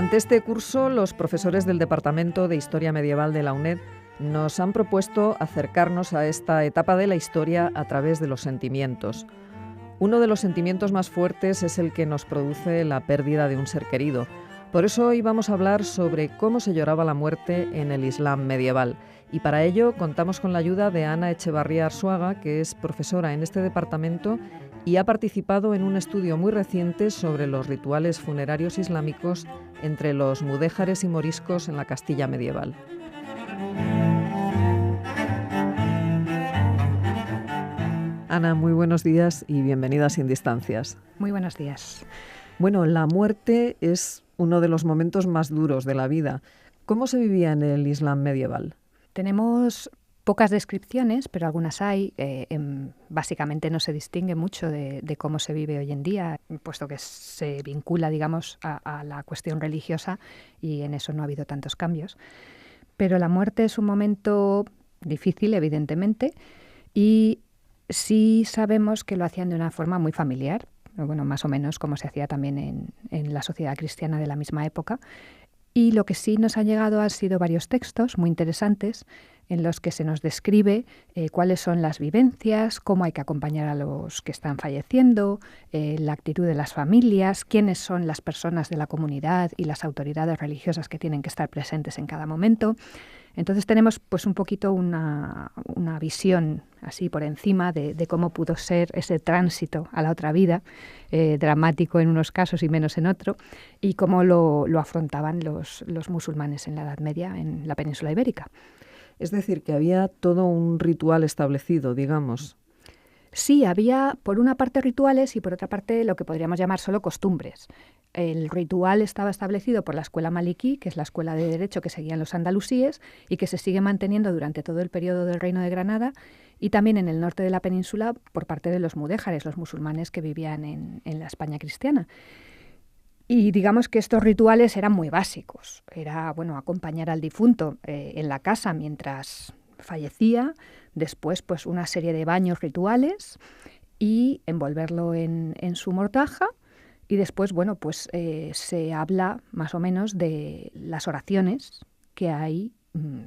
Durante este curso, los profesores del Departamento de Historia Medieval de la UNED nos han propuesto acercarnos a esta etapa de la historia a través de los sentimientos. Uno de los sentimientos más fuertes es el que nos produce la pérdida de un ser querido. Por eso hoy vamos a hablar sobre cómo se lloraba la muerte en el Islam medieval. Y para ello contamos con la ayuda de Ana Echevarría Arzuaga, que es profesora en este departamento y ha participado en un estudio muy reciente sobre los rituales funerarios islámicos entre los mudéjares y moriscos en la Castilla medieval. Ana, muy buenos días y bienvenida a Sin Distancias. Muy buenos días. Bueno, la muerte es uno de los momentos más duros de la vida. ¿Cómo se vivía en el Islam medieval? Tenemos pocas descripciones, pero algunas hay. Básicamente no se distingue mucho de cómo se vive hoy en día, puesto que se vincula, digamos, a la cuestión religiosa y en eso no ha habido tantos cambios. Pero la muerte es un momento difícil, evidentemente, y sí sabemos que lo hacían de una forma muy familiar, bueno, más o menos como se hacía también en la sociedad cristiana de la misma época. Y lo que sí nos han llegado han sido varios textos muy interesantes en los que se nos describe cuáles son las vivencias, cómo hay que acompañar a los que están falleciendo, la actitud de las familias, quiénes son las personas de la comunidad y las autoridades religiosas que tienen que estar presentes en cada momento. Entonces tenemos pues un poquito una visión así por encima de cómo pudo ser ese tránsito a la otra vida, dramático en unos casos y menos en otro, y cómo lo afrontaban los musulmanes en la Edad Media en la península ibérica. Es decir, que había todo un ritual establecido, digamos. Sí, había por una parte rituales y por otra parte lo que podríamos llamar solo costumbres. El ritual estaba establecido por la escuela maliquí, que es la escuela de derecho que seguían los andalusíes y que se sigue manteniendo durante todo el periodo del Reino de Granada y también en el norte de la península por parte de los mudéjares, los musulmanes que vivían en la España cristiana. Y digamos que estos rituales eran muy básicos. Era, bueno, acompañar al difunto en la casa mientras fallecía, después pues una serie de baños rituales y envolverlo en su mortaja. Y después, bueno, pues se habla más o menos de las oraciones que hay,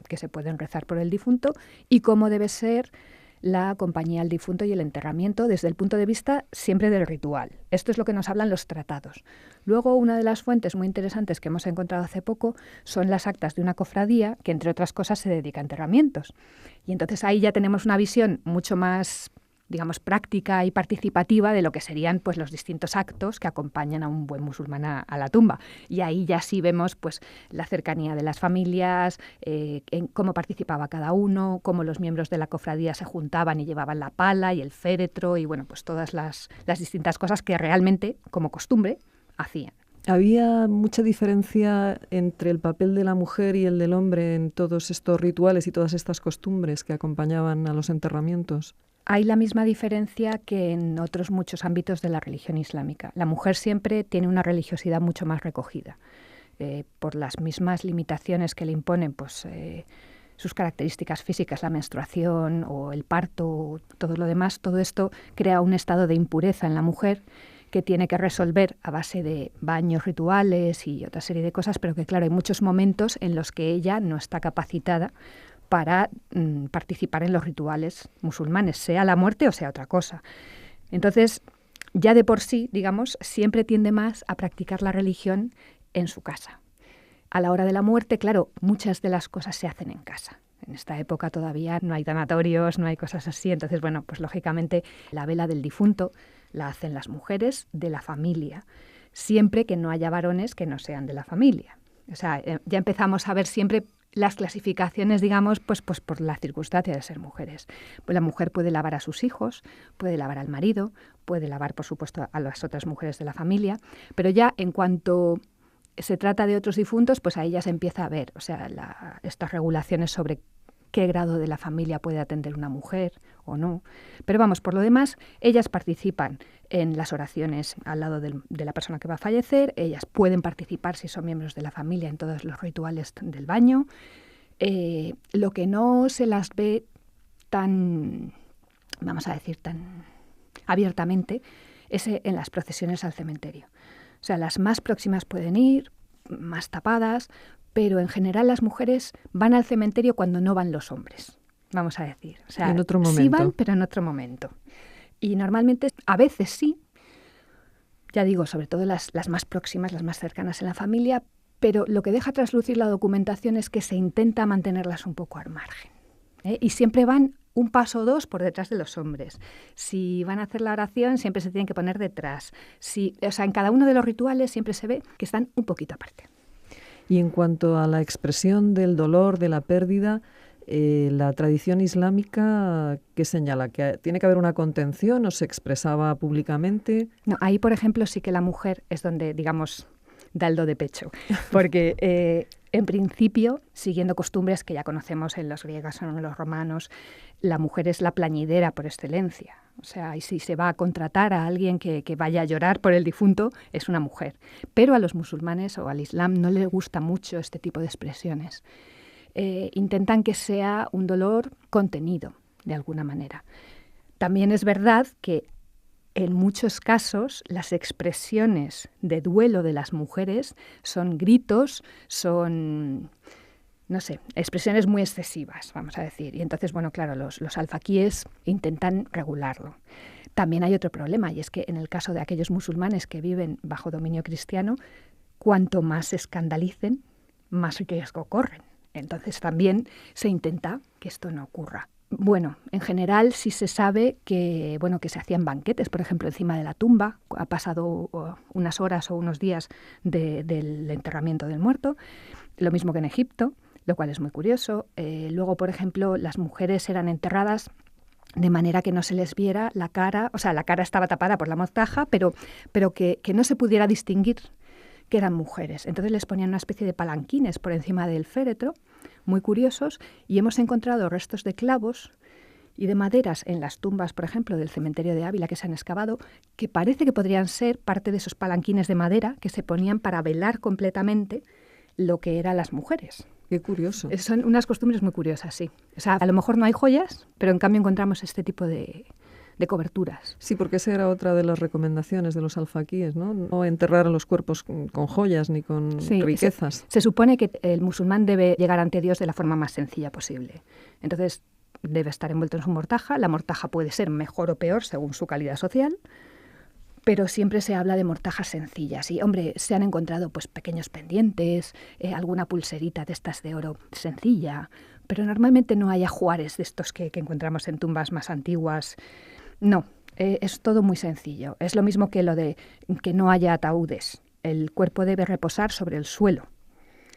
que se pueden rezar por el difunto y cómo debe ser la compañía al difunto y el enterramiento desde el punto de vista siempre del ritual. Esto es lo que nos hablan los tratados. Luego, una de las fuentes muy interesantes que hemos encontrado hace poco son las actas de una cofradía que, entre otras cosas, se dedica a enterramientos. Y entonces ahí ya tenemos una visión mucho más, digamos, práctica y participativa de lo que serían pues los distintos actos que acompañan a un buen musulmán a la tumba. Y ahí ya sí vemos pues la cercanía de las familias, en cómo participaba cada uno, cómo los miembros de la cofradía se juntaban y llevaban la pala y el féretro y bueno, pues todas las distintas cosas que realmente, como costumbre, hacían. ¿Había mucha diferencia entre el papel de la mujer y el del hombre en todos estos rituales y todas estas costumbres que acompañaban a los enterramientos? Hay la misma diferencia que en otros muchos ámbitos de la religión islámica. La mujer siempre tiene una religiosidad mucho más recogida. Por las mismas limitaciones que le imponen pues, sus características físicas, la menstruación o el parto, todo lo demás, todo esto crea un estado de impureza en la mujer que tiene que resolver a base de baños rituales y otra serie de cosas, pero que claro, hay muchos momentos en los que ella no está capacitada para participar en los rituales musulmanes, sea la muerte o sea otra cosa. Entonces, ya de por sí, digamos, siempre tiende más a practicar la religión en su casa. A la hora de la muerte, claro, muchas de las cosas se hacen en casa. En esta época todavía no hay tanatorios, no hay cosas así. Entonces, bueno, pues lógicamente la vela del difunto la hacen las mujeres de la familia, siempre que no haya varones que no sean de la familia. O sea, ya empezamos a ver siempre las clasificaciones, digamos, pues por la circunstancia de ser mujeres. Pues la mujer puede lavar a sus hijos, puede lavar al marido, puede lavar, por supuesto, a las otras mujeres de la familia, pero ya en cuanto se trata de otros difuntos, pues ahí ya se empieza a ver, o sea, estas regulaciones sobre qué grado de la familia puede atender una mujer o no. Pero vamos, por lo demás, ellas participan en las oraciones al lado de la persona que va a fallecer, ellas pueden participar, si son miembros de la familia, en todos los rituales del baño. Lo que no se las ve tan, vamos a decir, tan abiertamente, es en las procesiones al cementerio. O sea, las más próximas pueden ir, más tapadas, pero en general las mujeres van al cementerio cuando no van los hombres, vamos a decir. O sea, en otro momento. Sí van, pero en otro momento. Y normalmente, a veces sí, ya digo, sobre todo las más próximas, las más cercanas en la familia, pero lo que deja traslucir la documentación es que se intenta mantenerlas un poco al margen, ¿eh? Y siempre van un paso o dos por detrás de los hombres. Si van a hacer la oración, siempre se tienen que poner detrás. O sea, en cada uno de los rituales siempre se ve que están un poquito aparte. Y en cuanto a la expresión del dolor, de la pérdida, la tradición islámica, ¿qué señala? ¿Que tiene que haber una contención o se expresaba públicamente? No, ahí, por ejemplo, sí que la mujer es donde, digamos, da el do de pecho. Porque, en principio, siguiendo costumbres que ya conocemos en los griegos o en los romanos, la mujer es la plañidera por excelencia. O sea, y si se va a contratar a alguien que vaya a llorar por el difunto, es una mujer. Pero a los musulmanes o al Islam no les gusta mucho este tipo de expresiones. Intentan que sea un dolor contenido, de alguna manera. También es verdad que en muchos casos las expresiones de duelo de las mujeres son gritos, son, no sé, expresiones muy excesivas, vamos a decir. Y entonces, bueno, claro, los alfaquíes intentan regularlo. También hay otro problema, y es que en el caso de aquellos musulmanes que viven bajo dominio cristiano, cuanto más se escandalicen, más riesgo corren. Entonces también se intenta que esto no ocurra. Bueno, en general sí se sabe que, bueno, que se hacían banquetes, por ejemplo, encima de la tumba. Ha pasado unas horas o unos días del enterramiento del muerto, lo mismo que en Egipto, lo cual es muy curioso. Luego, por ejemplo, las mujeres eran enterradas de manera que no se les viera la cara, o sea, la cara estaba tapada por la mortaja, pero que no se pudiera distinguir que eran mujeres. Entonces les ponían una especie de palanquines por encima del féretro, muy curiosos, y hemos encontrado restos de clavos y de maderas en las tumbas, por ejemplo, del cementerio de Ávila que se han excavado, que parece que podrían ser parte de esos palanquines de madera que se ponían para velar completamente lo que eran las mujeres. Qué curioso. Son unas costumbres muy curiosas, sí. O sea, a lo mejor no hay joyas, pero en cambio encontramos este tipo de coberturas. Sí, porque esa era otra de las recomendaciones de los alfaquíes, ¿no? No enterrar a los cuerpos con joyas ni con riquezas. Se supone que el musulmán debe llegar ante Dios de la forma más sencilla posible. Entonces, debe estar envuelto en su mortaja. La mortaja puede ser mejor o peor según su calidad social, pero siempre se habla de mortajas sencillas. Y, hombre, se han encontrado pues pequeños pendientes, alguna pulserita de estas de oro sencilla, pero normalmente no hay ajuares de estos que encontramos en tumbas más antiguas. No, es todo muy sencillo. Es lo mismo que lo de que no haya ataúdes. El cuerpo debe reposar sobre el suelo.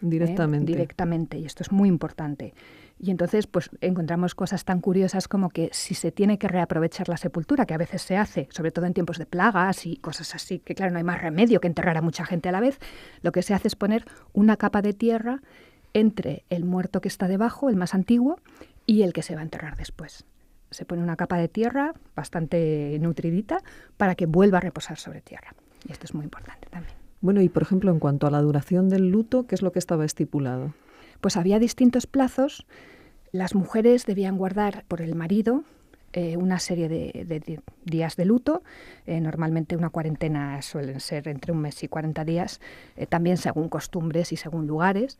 Directamente. Directamente, y esto es muy importante. Y entonces pues encontramos cosas tan curiosas como que si se tiene que reaprovechar la sepultura, que a veces se hace, sobre todo en tiempos de plagas y cosas así, que claro, no hay más remedio que enterrar a mucha gente a la vez, lo que se hace es poner una capa de tierra entre el muerto que está debajo, el más antiguo, y el que se va a enterrar después. Se pone una capa de tierra bastante nutridita para que vuelva a reposar sobre tierra. Y esto es muy importante también. Bueno, y por ejemplo, en cuanto a la duración del luto, ¿qué es lo que estaba estipulado? Pues había distintos plazos. Las mujeres debían guardar por el marido una serie de días de luto. Normalmente una cuarentena suelen ser entre 1 mes y 40 días, también según costumbres y según lugares,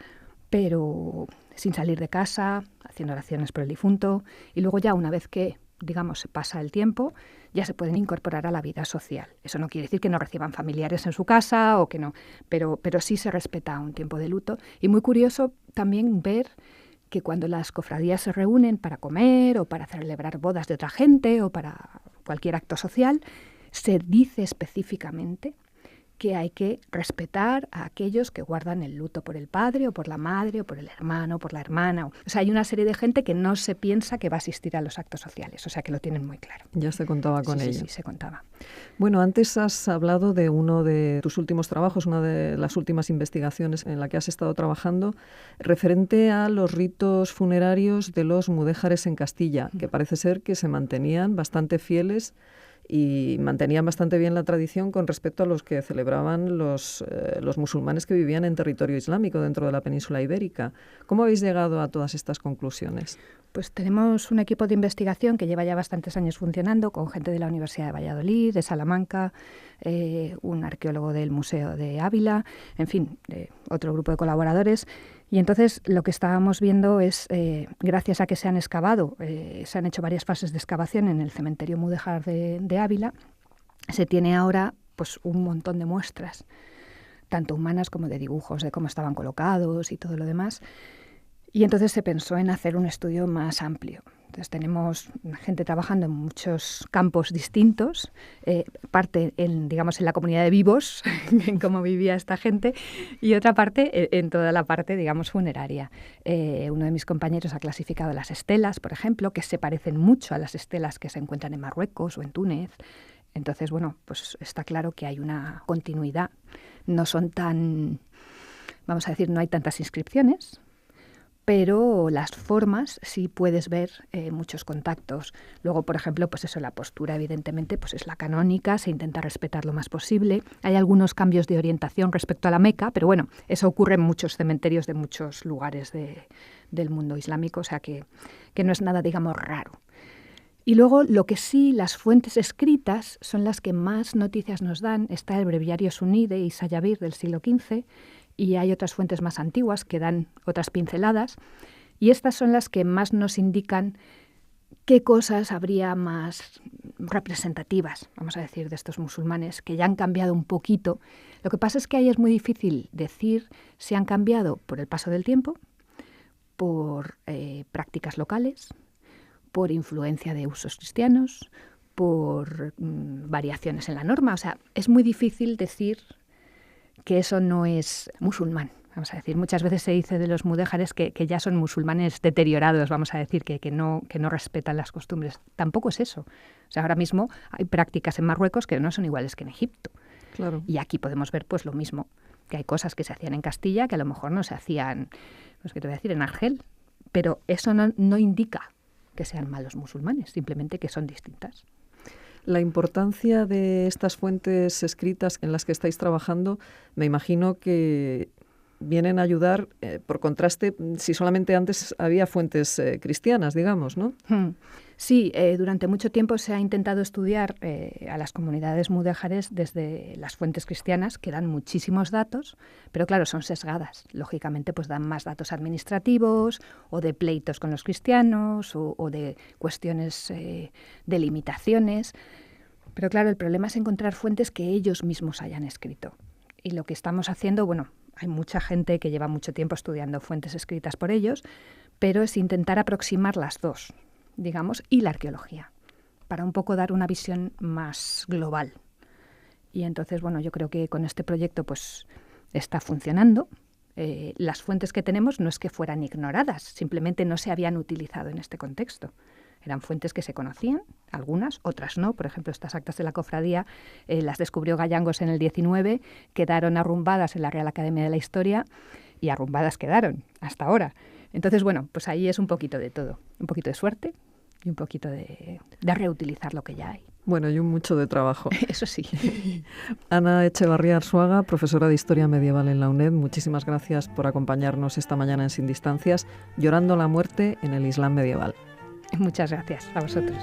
pero sin salir de casa, haciendo oraciones por el difunto, y luego ya una vez que, digamos, se pasa el tiempo, ya se pueden incorporar a la vida social. Eso no quiere decir que no reciban familiares en su casa o que no, pero sí se respeta un tiempo de luto. Y muy curioso también ver que cuando las cofradías se reúnen para comer o para celebrar bodas de otra gente o para cualquier acto social, se dice específicamente que hay que respetar a aquellos que guardan el luto por el padre o por la madre o por el hermano o por la hermana. O sea, hay una serie de gente que no se piensa que va a asistir a los actos sociales, o sea, que lo tienen muy claro. Ya se contaba con ello. Sí, se contaba. Bueno, antes has hablado de uno de tus últimos trabajos, una de las últimas investigaciones en la que has estado trabajando, referente a los ritos funerarios de los mudéjares en Castilla, que parece ser que se mantenían bastante fieles y mantenían bastante bien la tradición con respecto a los que celebraban los musulmanes que vivían en territorio islámico dentro de la península ibérica. ¿Cómo habéis llegado a todas estas conclusiones? Pues tenemos un equipo de investigación que lleva ya bastantes años funcionando, con gente de la Universidad de Valladolid, de Salamanca, un arqueólogo del Museo de Ávila, en fin, otro grupo de colaboradores. Y entonces lo que estábamos viendo es, gracias a que se han excavado, se han hecho varias fases de excavación en el cementerio mudéjar de Ávila, se tiene ahora pues un montón de muestras, tanto humanas como de dibujos, de cómo estaban colocados y todo lo demás. Y entonces se pensó en hacer un estudio más amplio. Entonces tenemos gente trabajando en muchos campos distintos, parte en la comunidad de vivos, en cómo vivía esta gente, y otra parte en toda la parte, digamos, funeraria. Uno de mis compañeros ha clasificado las estelas, por ejemplo, que se parecen mucho a las estelas que se encuentran en Marruecos o en Túnez. Entonces, bueno, pues está claro que hay una continuidad. No son tan, vamos a decir, no hay tantas inscripciones, pero las formas sí puedes ver muchos contactos. Luego, por ejemplo, pues eso, la postura evidentemente pues es la canónica, se intenta respetar lo más posible. Hay algunos cambios de orientación respecto a la Meca, pero bueno, eso ocurre en muchos cementerios de muchos lugares del mundo islámico, o sea que no es nada, digamos, raro. Y luego, lo que sí, las fuentes escritas son las que más noticias nos dan. Está el Breviario Suní de Isa Yabir del siglo XV, y hay otras fuentes más antiguas que dan otras pinceladas, y estas son las que más nos indican qué cosas habría más representativas, vamos a decir, de estos musulmanes, que ya han cambiado un poquito. Lo que pasa es que ahí es muy difícil decir si han cambiado por el paso del tiempo, por prácticas locales, por influencia de usos cristianos, por variaciones en la norma. O sea, es muy difícil decir que eso no es musulmán, vamos a decir. Muchas veces se dice de los mudéjares que ya son musulmanes deteriorados, vamos a decir, que no respetan las costumbres. Tampoco es eso. O sea, ahora mismo hay prácticas en Marruecos que no son iguales que en Egipto. Claro. Y aquí podemos ver pues lo mismo, que hay cosas que se hacían en Castilla que a lo mejor no se hacían, pues qué te voy a decir, en Argel. Pero eso no indica que sean malos musulmanes, simplemente que son distintas. La importancia de estas fuentes escritas en las que estáis trabajando, me imagino que vienen a ayudar, por contraste, si solamente antes había fuentes cristianas, digamos, ¿no? Sí, durante mucho tiempo se ha intentado estudiar a las comunidades mudéjares desde las fuentes cristianas, que dan muchísimos datos, pero claro, son sesgadas. Lógicamente, pues dan más datos administrativos o de pleitos con los cristianos o de cuestiones de limitaciones. Pero claro, el problema es encontrar fuentes que ellos mismos hayan escrito. Y lo que estamos haciendo, bueno, hay mucha gente que lleva mucho tiempo estudiando fuentes escritas por ellos, pero es intentar aproximar las dos, digamos, y la arqueología, para un poco dar una visión más global. Y entonces, bueno, yo creo que con este proyecto pues está funcionando. Las fuentes que tenemos no es que fueran ignoradas, simplemente no se habían utilizado en este contexto. Eran fuentes que se conocían, algunas, otras no. Por ejemplo, estas actas de la cofradía las descubrió Gallangos en el 19, quedaron arrumbadas en la Real Academia de la Historia y arrumbadas quedaron hasta ahora. Entonces, bueno, pues ahí es un poquito de todo. Un poquito de suerte y un poquito de reutilizar lo que ya hay. Bueno, y mucho de trabajo. Eso sí. Ana Echevarría Arzuaga, profesora de Historia Medieval en la UNED, muchísimas gracias por acompañarnos esta mañana en Sin Distancias, llorando la muerte en el Islam medieval. Muchas gracias a vosotros.